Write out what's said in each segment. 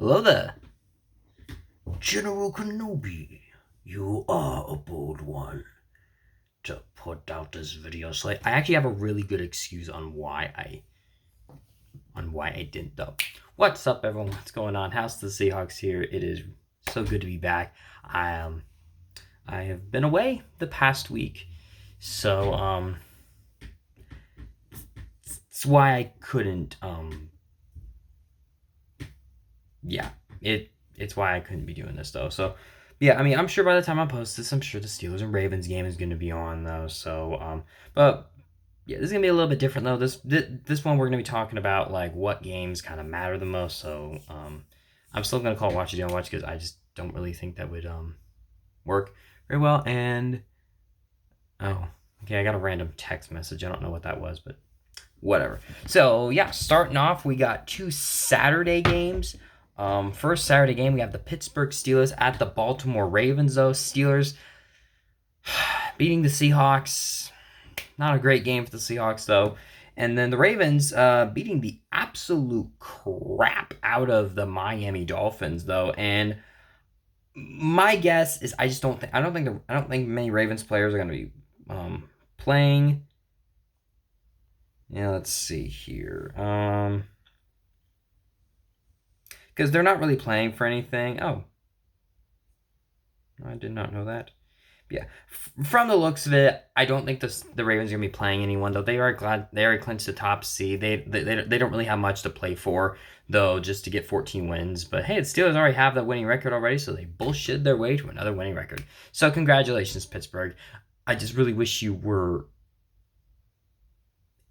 Hello there, General Kenobi. You are a bold one to put out this video. So I actually have a really good excuse on why I didn't though. What's up, everyone? What's going on? How's the Seahawks here? It is so good to be back. I have been away the past week, so it's why I couldn't yeah, it's why I couldn't be doing this though. So yeah, I mean, I'm sure by the time I post this, I'm sure the Steelers and Ravens game is going to be on though. So but yeah, this is gonna be a little bit different though. This one we're gonna be talking about like what games kind of matter the most. So I'm still gonna call watch it don't watch because I just don't really think that would work very well. And oh, okay, I got a random text message. I don't know what that was, but whatever. So yeah, starting off, we got two Saturday games. First Saturday game, we have the Pittsburgh Steelers at the Baltimore Ravens. Though Steelers beating the Seahawks, not a great game for the Seahawks though. And then the Ravens beating the absolute crap out of the Miami Dolphins though. And my guess is I don't think many Ravens players are going to be playing. Yeah, let's see here. Because they're not really playing for anything. Oh, I did not know that. Yeah, from the looks of it, I don't think the Ravens are gonna be playing anyone though. They already clinched the top seed. They don't really have much to play for though, just to get 14 wins. But hey, the Steelers already have that winning record already, so they bullshit their way to another winning record. So congratulations, Pittsburgh. I just really wish you were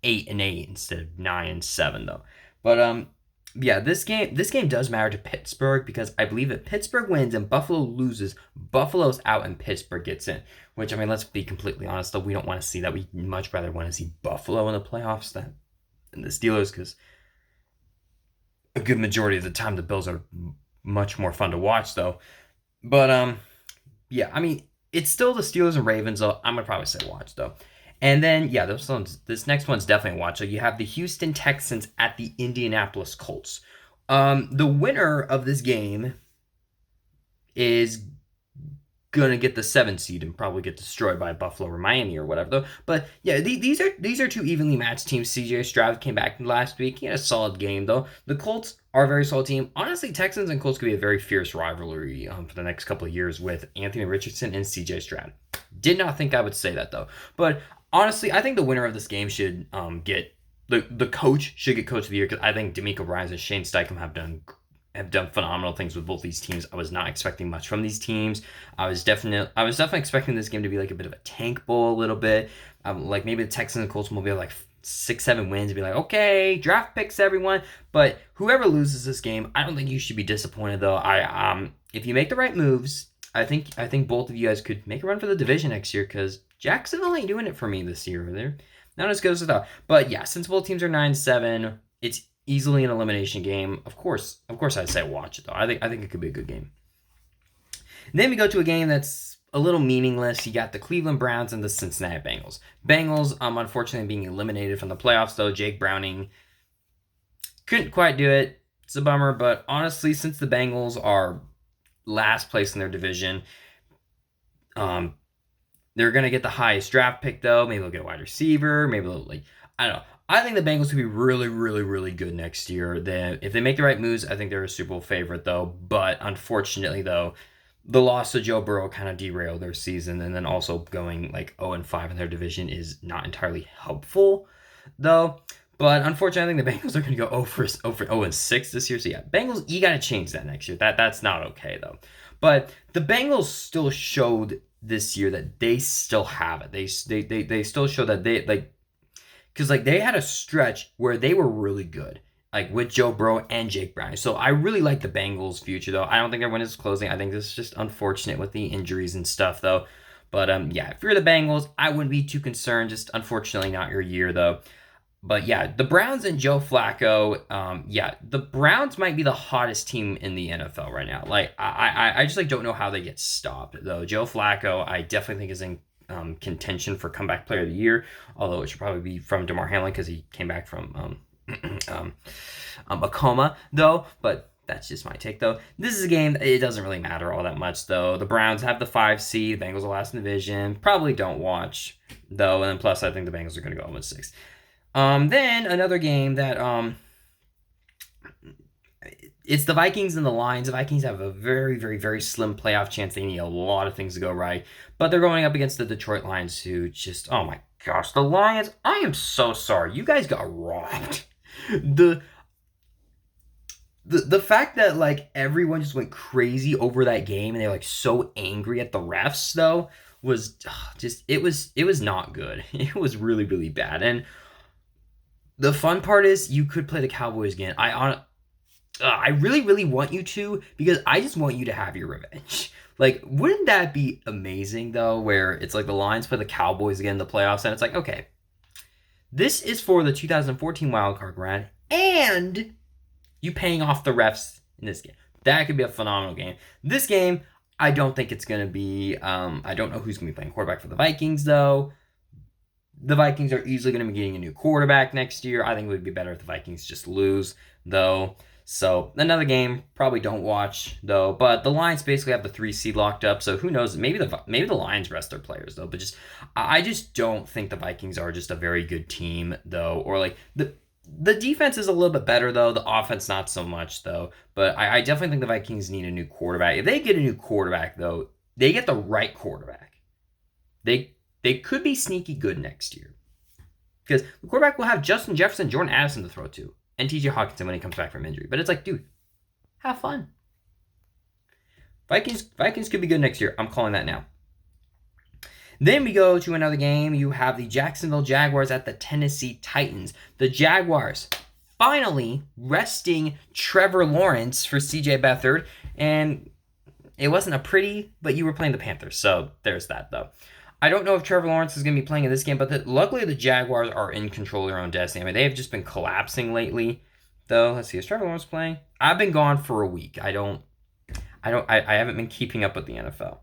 8-8 instead of 9-7 though. But yeah, this game does matter to Pittsburgh because I believe if Pittsburgh wins and Buffalo loses, Buffalo's out and Pittsburgh gets in. Which, I mean, let's be completely honest though, we don't want to see that. We much rather want to see Buffalo in the playoffs than the Steelers because a good majority of the time the Bills are much more fun to watch though. But yeah, I mean, it's still the Steelers and Ravens though. I'm gonna probably say watch though. And then, yeah, this next one's definitely a watch. So you have the Houston Texans at the Indianapolis Colts. The winner of this game is gonna get the 7th seed and probably get destroyed by Buffalo or Miami or whatever though. But yeah, these are two evenly matched teams. CJ Stroud came back last week. He had a solid game though. The Colts are a very solid team. Honestly, Texans and Colts could be a very fierce rivalry for the next couple of years with Anthony Richardson and CJ Stroud. Did not think I would say that though. But honestly, I think the winner of this game should get the coach should get coach of the year because I think DeMeco Ryans and Shane Steichen have done phenomenal things with both these teams. I was not expecting much from these teams. I was definitely expecting this game to be like a bit of a tank bowl a little bit. Like maybe the Texans and Colts will be like 6-7 wins and be like, okay, draft picks everyone. But whoever loses this game, I don't think you should be disappointed though. If you make the right moves, I think both of you guys could make a run for the division next year because Jacksonville ain't doing it for me this year. They're not as good as I thought. But yeah, since both teams are 9-7, it's easily an elimination game. Of course, I'd say watch it though. I think it could be a good game. And then we go to a game that's a little meaningless. You got the Cleveland Browns and the Cincinnati Bengals. Bengals, unfortunately being eliminated from the playoffs though. Jake Browning couldn't quite do it. It's a bummer, but honestly, since the Bengals are last place in their division, they're gonna get the highest draft pick though. Maybe they'll get a wide receiver. Maybe they'll I don't know. I think the Bengals could be really, really, really good next year. If they make the right moves, I think they're a Super Bowl favorite though. But unfortunately though, the loss of Joe Burrow kind of derailed their season, and then also going like 0-5 in their division is not entirely helpful though. But unfortunately, I think the Bengals are going to go 0-6 this year. So yeah, Bengals, you got to change that next year. That's not okay though. But the Bengals still showed this year that they still have it. They still show that they because they had a stretch where they were really good, like with Joe Burrow and Jake Browning. So I really like the Bengals' future though. I don't think their win is closing. I think this is just unfortunate with the injuries and stuff though. But yeah, if you're the Bengals, I wouldn't be too concerned. Just unfortunately not your year though. But yeah, the Browns and Joe Flacco, yeah, the Browns might be the hottest team in the NFL right now. Like, I just don't know how they get stopped though. Joe Flacco, I definitely think is in contention for comeback player of the year, although it should probably be from Damar Hamlin because he came back from a coma though. But That's just my take, though. This is a game, it doesn't really matter all that much, though. The Browns have the 5 seed. The Bengals are last in the division. Probably don't watch, though. And then plus, I think the Bengals are going to go 0-6. Then another game that it's the Vikings and the Lions. The Vikings have a very, very, very slim playoff chance. They need a lot of things to go right. But they're going up against the Detroit Lions, who just, oh my gosh, the Lions, I am so sorry. You guys got robbed. The fact that, like, everyone just went crazy over that game and they're, like, so angry at the refs, though, was just, it was not good. It was really, really bad. And the fun part is you could play the Cowboys again. I really, really want you to, because I just want you to have your revenge. Like, wouldn't that be amazing, though, where it's like the Lions play the Cowboys again in the playoffs, and it's like, okay, this is for the 2014 wildcard round, and you paying off the refs in this game. That could be a phenomenal game. This game, I don't think it's going to be, I don't know who's going to be playing quarterback for the Vikings, though. The Vikings are easily going to be getting a new quarterback next year. I think it would be better if the Vikings just lose, though. So, another game, probably don't watch, though. But the Lions basically have the 3 seed locked up, so who knows? Maybe the Lions rest their players, though. But I just don't think the Vikings are just a very good team, though. Or, like, the defense is a little bit better, though. The offense, not so much, though. But I definitely think the Vikings need a new quarterback. If they get a new quarterback, though, they get the right quarterback. They could be sneaky good next year. Because the quarterback will have Justin Jefferson, Jordan Addison to throw to. And TJ Hawkinson when he comes back from injury. But it's like, dude, have fun. Vikings could be good next year. I'm calling that now. Then we go to another game. You have the Jacksonville Jaguars at the Tennessee Titans. The Jaguars finally resting Trevor Lawrence for CJ Beathard. And it wasn't a pretty, but you were playing the Panthers. So there's that, though. I don't know if Trevor Lawrence is going to be playing in this game, but luckily the Jaguars are in control of their own destiny. I mean, they have just been collapsing lately, though. Let's see, is Trevor Lawrence playing? I've been gone for a week. I haven't been keeping up with the NFL.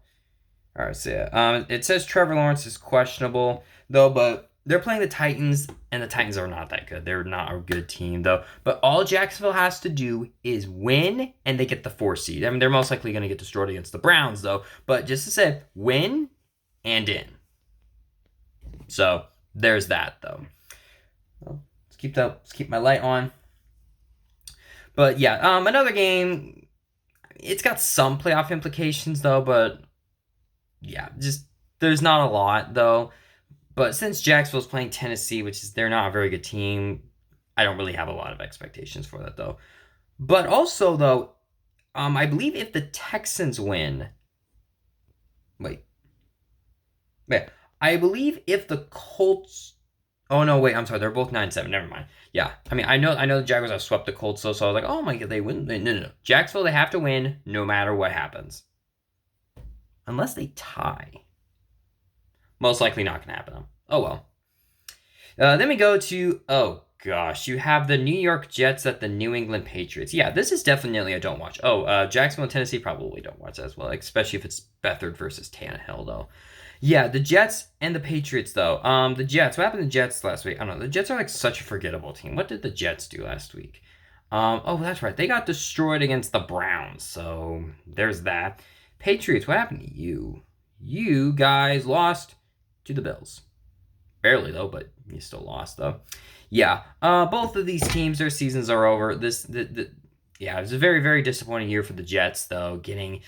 All right, so yeah. It says Trevor Lawrence is questionable, though, but they're playing the Titans, and the Titans are not that good. They're not a good team, though. But all Jacksonville has to do is win, and they get the 4 seed. I mean, they're most likely going to get destroyed against the Browns, though. But just to say, win and in. So there's that, though. Well, let's keep my light on. But yeah, another game. It's got some playoff implications, though. But yeah, just there's not a lot, though. But since Jacksonville's playing Tennessee, which is they're not a very good team, I don't really have a lot of expectations for that, though. But also, though, I believe if the Texans win, I believe if the Colts... Oh, no, wait, I'm sorry. They're both 9-7. Never mind. Yeah. I mean, I know the Jaguars have swept the Colts, so I was like, oh, my God, they win. No. Jacksonville, they have to win no matter what happens. Unless they tie. Most likely not going to happen, though. Oh, well. Then we go to... Oh, gosh. You have the New York Jets at the New England Patriots. Yeah, this is definitely a don't watch. Oh, Jacksonville and Tennessee probably don't watch as well, especially if it's Beathard versus Tannehill, though. Yeah, the Jets and the Patriots, though. The Jets. What happened to the Jets last week? I don't know. The Jets are like such a forgettable team. What did the Jets do last week? Oh, that's right. They got destroyed against the Browns. So there's that. Patriots, what happened to you? You guys lost to the Bills. Barely, though, but you still lost, though. Yeah, both of these teams, their seasons are over. Yeah, it was a very, very disappointing year for the Jets, though, getting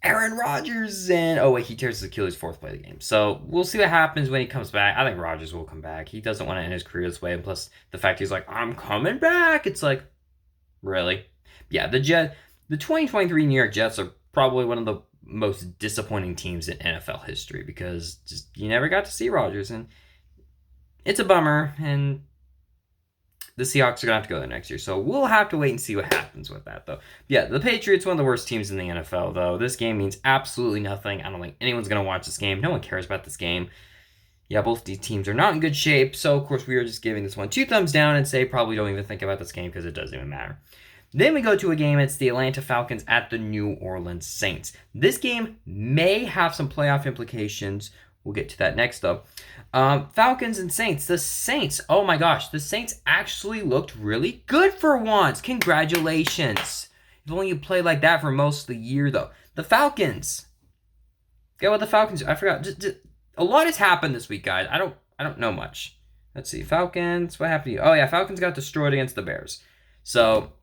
Aaron Rodgers and... Oh, wait, he tears his Achilles 4th play of the game. So we'll see what happens when he comes back. I think Rodgers will come back. He doesn't want to end his career this way. And plus, the fact he's like, I'm coming back. It's like, really? Yeah, the 2023 New York Jets are probably one of the most disappointing teams in NFL history because just you never got to see Rodgers. And it's a bummer. And the Seahawks are going to have to go there next year. So we'll have to wait and see what happens with that, though. Yeah, the Patriots, one of the worst teams in the NFL, though. This game means absolutely nothing. I don't think anyone's going to watch this game. No one cares about this game. Yeah, both these teams are not in good shape. So, of course, we are just giving this one 2 thumbs down and say probably don't even think about this game because it doesn't even matter. Then we go to a game. It's the Atlanta Falcons at the New Orleans Saints. This game may have some playoff implications. We'll get to that next, though. Falcons and Saints. The Saints, oh my gosh, the Saints actually looked really good for once. Congratulations. If only you play like that for most of the year, though. The Falcons. Get what the Falcons. I forgot. A lot has happened this week, guys. I don't know much. Let's see. Falcons. What happened to you? Oh yeah, Falcons got destroyed against the Bears. So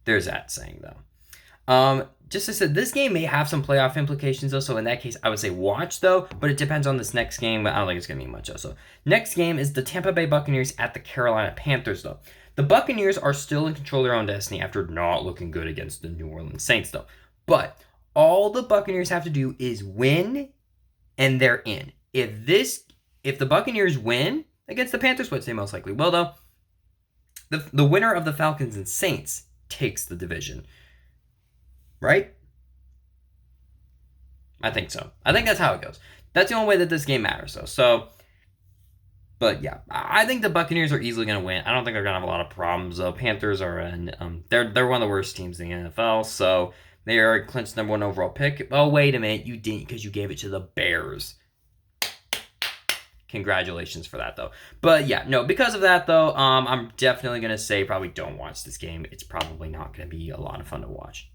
there's that saying though. Just as I said, this game may have some playoff implications though. So in that case, I would say watch though. But it depends on this next game. But I don't think it's gonna be much though. So next game is the Tampa Bay Buccaneers at the Carolina Panthers though. The Buccaneers are still in control of their own destiny after not looking good against the New Orleans Saints though. But all the Buccaneers have to do is win, and they're in. If the Buccaneers win against the Panthers, what they most likely will though, the winner of the Falcons and Saints takes the division. Right? I think so. I think that's how it goes. That's the only way that this game matters though. So, but yeah, I think the Buccaneers are easily going to win. I don't think they're going to have a lot of problems though. Panthers are they're one of the worst teams in the NFL. So they are clinched number 1 overall pick. Oh, wait a minute. You didn't because you gave it to the Bears. Congratulations for that, though. But yeah, no, because of that, though, I'm definitely going to say probably don't watch this game. It's probably not going to be a lot of fun to watch.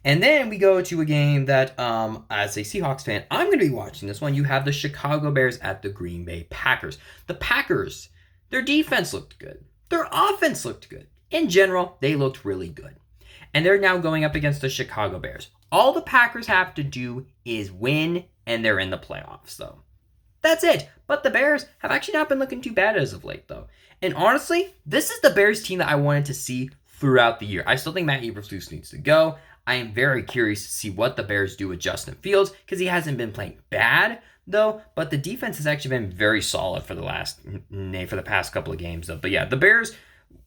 And then we go to a game that, as a Seahawks fan, I'm going to be watching this one. You have the Chicago Bears at the Green Bay Packers. The Packers, their defense looked good. Their offense looked good. In general, they looked really good. And they're now going up against the Chicago Bears. All the Packers have to do is win, and they're in the playoffs, though. That's it. But the Bears have actually not been looking too bad as of late, though. And honestly, this is the Bears team that I wanted to see throughout the year. I still think Matt Eberflus needs to go. I am very curious to see what the Bears do with Justin Fields, because he hasn't been playing bad, though. But the defense has actually been very solid for the past couple of games, though. But yeah, the Bears,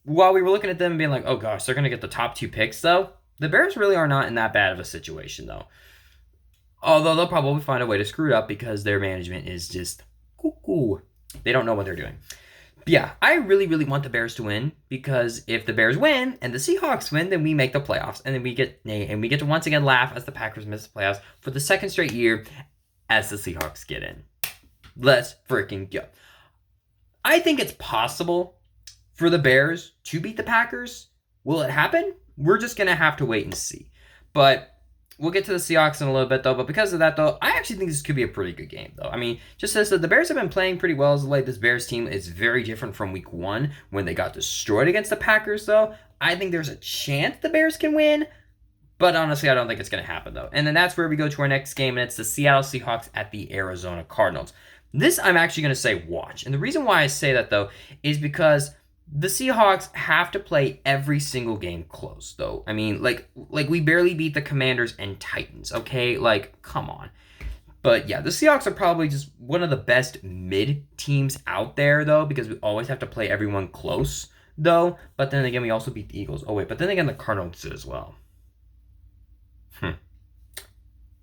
while we were looking at them and being like, oh gosh, they're going to get the top 2 picks, though, the Bears really are not in that bad of a situation, though. Although they'll probably find a way to screw it up because their management is just cuckoo. They don't know what they're doing. But yeah, I really, really want the Bears to win, because if the Bears win and the Seahawks win, then we make the playoffs, and then we get to once again laugh as the Packers miss the playoffs for the second straight year as the Seahawks get in. Let's freaking go. I think it's possible for the Bears to beat the Packers. Will it happen? We're just going to have to wait and see. But we'll get to the Seahawks in a little bit, though. But because of that, though, I actually think this could be a pretty good game, though. I mean, just as the Bears have been playing pretty well as of late. This Bears team is very different from week 1 when they got destroyed against the Packers, though. I think there's a chance the Bears can win. But honestly, I don't think it's going to happen, though. And then that's where we go to our next game, and it's the Seattle Seahawks at the Arizona Cardinals. This I'm actually going to say watch. And the reason why I say that, though, is because the Seahawks have to play every single game close, though. I mean, like we barely beat the Commanders and Titans, okay? Like, come on. But yeah, the Seahawks are probably just one of the best mid teams out there, though, because we always have to play everyone close, though. But then again, we also beat the Eagles. Oh, wait, but then again, the Cardinals did as well.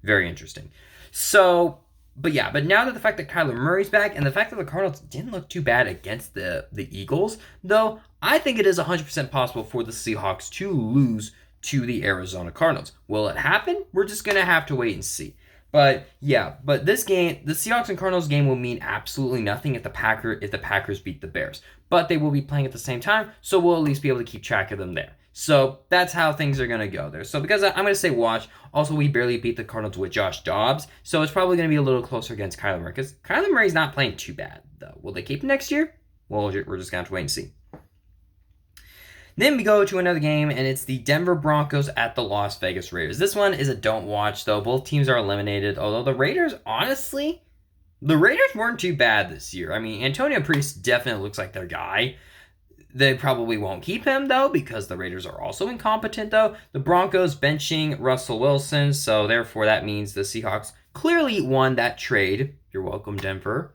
Very interesting. So, but yeah, but now that the fact that Kyler Murray's back and the fact that the Cardinals didn't look too bad against the Eagles, though, I think it is 100% possible for the Seahawks to lose to the Arizona Cardinals. Will it happen? We're just going to have to wait and see. But yeah, but this game, the Seahawks and Cardinals game, will mean absolutely nothing if the Packers beat the Bears. But they will be playing at the same time, so we'll at least be able to keep track of them there. So that's how things are going to go there. So because I'm going to say watch. Also, we barely beat the Cardinals with Josh Dobbs, so it's probably going to be a little closer against Kyler Murray, because Kyler Murray's not playing too bad, though. Will they keep him next year? Well, we're just going to have to wait and see. Then we go to another game, and it's the Denver Broncos at the Las Vegas Raiders. This one is a don't watch, though. Both teams are eliminated, although the Raiders, honestly, the Raiders weren't too bad this year. I mean, Antonio Pierce definitely looks like their guy. They probably won't keep him, though, because the Raiders are also incompetent, though. The Broncos benching Russell Wilson, so therefore that means the Seahawks clearly won that trade. You're welcome, Denver.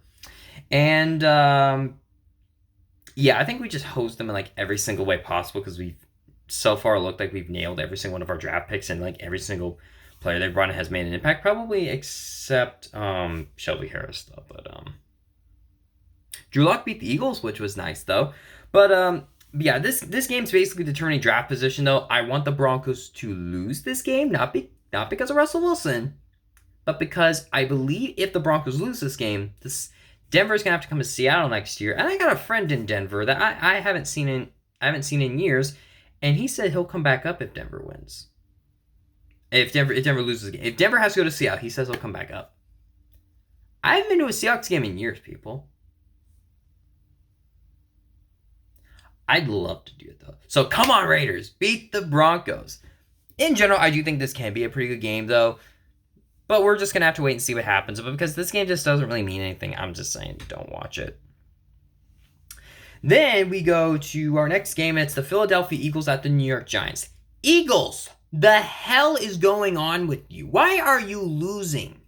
And, yeah, I think we just host them in, like, every single way possible, because we've so far looked like we've nailed every single one of our draft picks, and, like, every single player they've brought in has made an impact, probably except Shelby Harris, though. But Drew Lock beat the Eagles, which was nice, though. But yeah, this game's basically determining draft position, though. I want the Broncos to lose this game, not because of Russell Wilson, but because I believe if the Broncos lose this game, Denver's gonna have to come to Seattle next year. And I got a friend in Denver that I haven't seen in years, and he said he'll come back up if Denver wins. If Denver loses again. If Denver has to go to Seattle, he says he'll come back up. I haven't been to a Seahawks game in years, people. I'd love to do it, though. So come on, Raiders. Beat the Broncos. In general, I do think this can be a pretty good game, though. But we're just going to have to wait and see what happens. But because this game just doesn't really mean anything, I'm just saying don't watch it. Then we go to our next game, and it's the Philadelphia Eagles at the New York Giants. Eagles, the hell is going on with you? Why are you losing?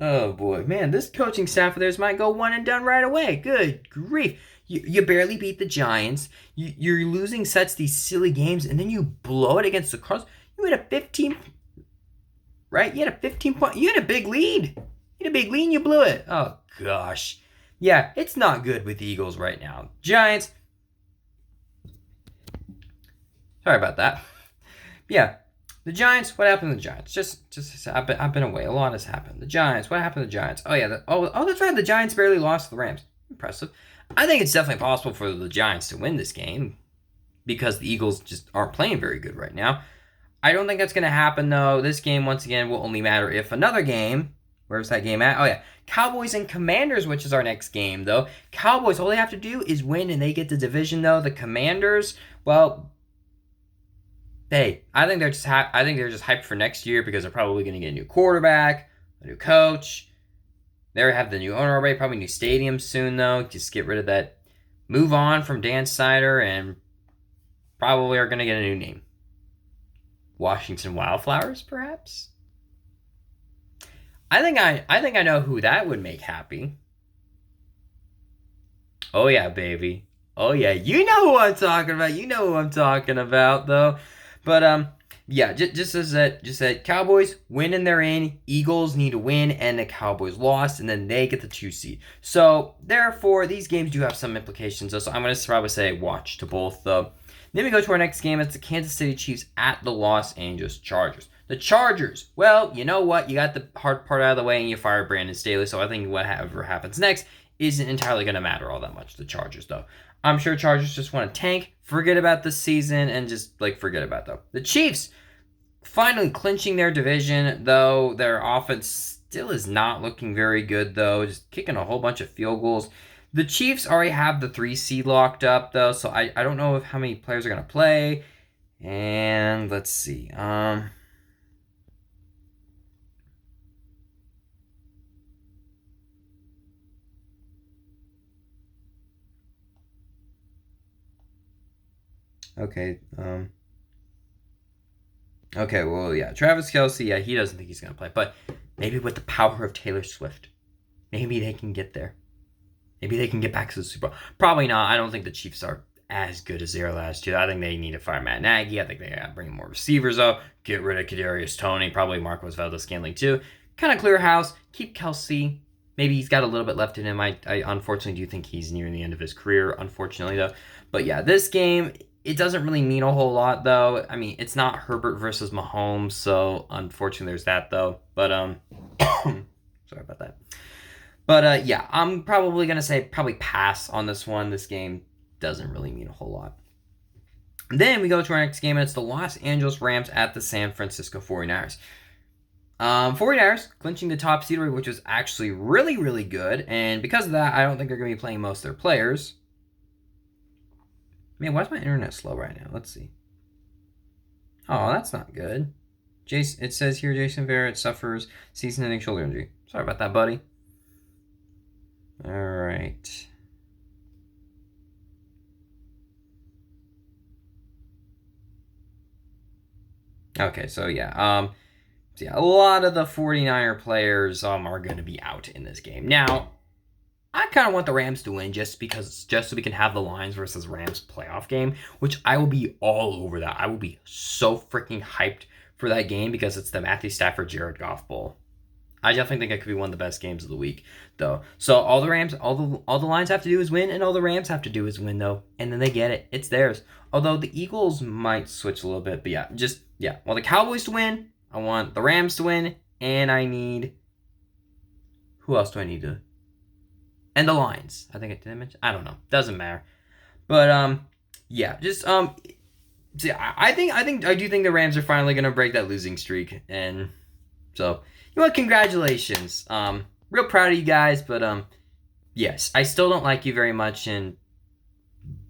Oh boy, man, this coaching staff of theirs might go one and done right away. Good grief. You barely beat the Giants. You're losing sets these silly games, and then you blow it against the Cardinals. You had a 15, right? You had a 15 point, you had a big lead. You had a big lead and you blew it. Oh gosh. Yeah, it's not good with the Eagles right now. Giants. Sorry about that. Yeah. The Giants, what happened to the Giants? Just I've been away. A lot has happened. The Giants, what happened to the Giants? Oh yeah, that's right. The Giants barely lost to the Rams. Impressive. I think it's definitely possible for the Giants to win this game because the Eagles just aren't playing very good right now. I don't think that's going to happen though. This game once again will only matter if another game. Where's that game at? Oh yeah, Cowboys and Commanders, which is our next game though. Cowboys, all they have to do is win and they get the division though. The Commanders, well. Hey, I think they're just hyped for next year because they're probably going to get a new quarterback, a new coach. They have the new owner already, probably new stadium soon though. Just get rid of that. Move on from Dan Snyder and probably are going to get a new name. Washington Wildflowers, perhaps. I think I know who that would make happy. Oh yeah, baby. Oh yeah, you know who I'm talking about. You know who I'm talking about though. But yeah, just as that Cowboys win and they're in, Eagles need to win and the Cowboys lost, and then they get the 2 seed. So therefore, these games do have some implications. So I'm gonna probably say watch to both though. Then we go to our next game. It's the Kansas City Chiefs at the Los Angeles Chargers. The Chargers, well, you know what? You got the hard part out of the way and you fired Brandon Staley. So I think whatever happens next isn't entirely going to matter all that much. The Chargers, though. I'm sure Chargers just want to tank, forget about the season, and just, forget about though. The Chiefs finally clinching their division, though their offense still is not looking very good, though. Just kicking a whole bunch of field goals. The Chiefs already have the 3 seed locked up, though, so I don't know how many players are going to play. And let's see. Okay. Okay, well, yeah. Travis Kelce, yeah, he doesn't think he's going to play. But maybe with the power of Taylor Swift, maybe they can get there. Maybe they can get back to the Super Bowl. Probably not. I don't think the Chiefs are as good as they were last year. I think they need to fire Matt Nagy. I think they got to bring more receivers up. Get rid of Kadarius Toney. Probably Marcos Valdes-Scantling too. Kind of clear house. Keep Kelce. Maybe he's got a little bit left in him. I unfortunately do think he's nearing the end of his career, unfortunately, though. But yeah, this game, it doesn't really mean a whole lot, though. I mean, it's not Herbert versus Mahomes, so unfortunately there's that, though. But, sorry about that. But, yeah, I'm probably going to say probably pass on this one. This game doesn't really mean a whole lot. Then we go to our next game, and it's the Los Angeles Rams at the San Francisco 49ers. 49ers clinching the top seed, which was actually really, really good. And because of that, I don't think they're going to be playing most of their players. Man, why is my internet slow right now? Let's see. Oh, that's not good. It says here Jason Verrett suffers season-ending shoulder injury. Sorry about that, buddy. All right. Okay, so yeah. So yeah, a lot of the 49er players are going to be out in this game. Now, I kind of want the Rams to win just so we can have the Lions versus Rams playoff game, which I will be all over that. I will be so freaking hyped for that game because it's the Matthew Stafford Jared Goff Bowl. I definitely think it could be one of the best games of the week, though. So all the Lions have to do is win, and all the Rams have to do is win, though, and then they get it. It's theirs. Although the Eagles might switch a little bit, but yeah. I want the Cowboys to win. I want the Rams to win, and I need. Who else do I need to? And the Lions. I think I did mention. I don't know. Doesn't matter. But yeah, just see, I do think the Rams are finally gonna break that losing streak, and so you know what? Congratulations. Real proud of you guys, but yes, I still don't like you very much, and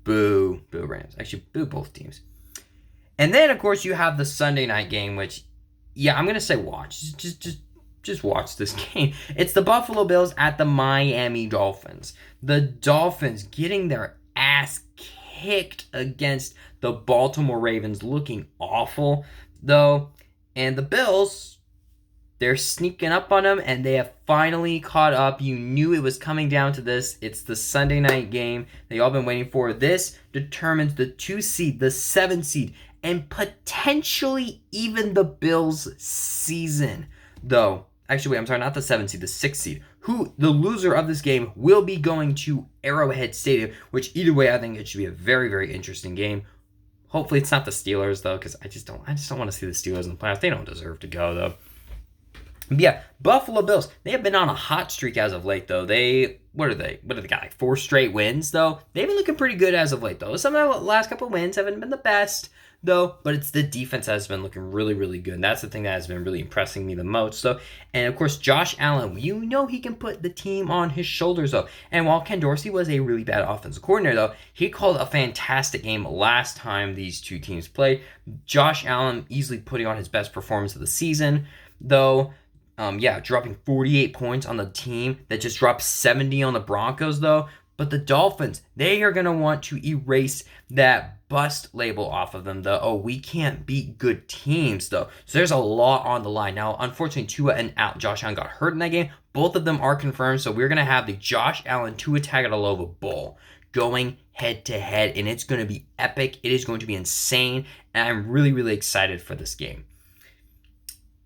boo, boo Rams. Actually, boo both teams. And then of course you have the Sunday night game, which yeah, I'm gonna say watch. Just watch this game. It's the Buffalo Bills at the Miami Dolphins. The Dolphins getting their ass kicked against the Baltimore Ravens, looking awful though. And the Bills, they're sneaking up on them, and they have finally caught up. You knew it was coming down to this. It's the Sunday night game that you all been waiting for. This determines the 2 seed, the 7 seed, and potentially even the Bills' season. Though, actually, wait, I'm sorry, not the 7 seed, the 6 seed. Who, the loser of this game, will be going to Arrowhead Stadium, which either way, I think it should be a very, very interesting game. Hopefully, it's not the Steelers, though, because I just don't want to see the Steelers in the playoffs. They don't deserve to go, though. Yeah, Buffalo Bills. They have been on a hot streak as of late, though. What are they? What have they got? Like 4 straight wins, though. They've been looking pretty good as of late, though. Some of the last couple of wins haven't been the best, though. But it's the defense that has been looking really, really good. And that's the thing that has been really impressing me the most, though. And of course, Josh Allen. You know he can put the team on his shoulders, though. And while Ken Dorsey was a really bad offensive coordinator, though, he called a fantastic game last time these two teams played. Josh Allen easily putting on his best performance of the season, though. Dropping 48 points on the team that just dropped 70 on the Broncos, though. But the Dolphins, they are going to want to erase that bust label off of them, though. Oh, we can't beat good teams, though. So there's a lot on the line. Now, unfortunately, Tua and Josh Allen got hurt in that game. Both of them are confirmed, so we're going to have the Josh Allen Tua Tagovailoa Bowl going head to head, and it's going to be epic. It is going to be insane, and I'm really, really excited for this game.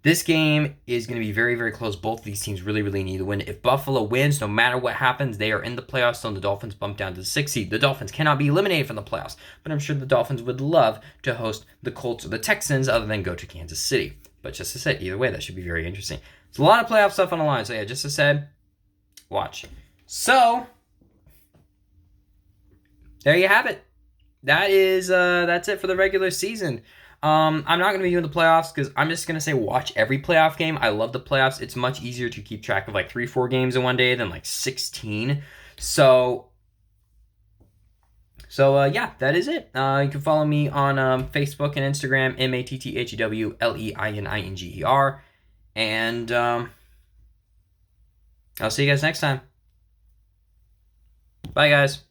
This game is going to be very, very close. Both of these teams really, really need to win. If Buffalo wins, no matter what happens, they are in the playoffs. So the Dolphins bump down to the 6th seed. The Dolphins cannot be eliminated from the playoffs. But I'm sure the Dolphins would love to host the Colts or the Texans other than go to Kansas City. But just as I said, either way, that should be very interesting. There's a lot of playoff stuff on the line. So yeah, just as I said, watch. So, there you have it. That's it for the regular season. I'm not going to be doing the playoffs because I'm just going to say watch every playoff game. I love the playoffs. It's much easier to keep track of like 3-4 games in one day than like 16. So yeah, that is it. You can follow me on Facebook and Instagram, MATTHEWLEININGER. And I'll see you guys next time. Bye, guys.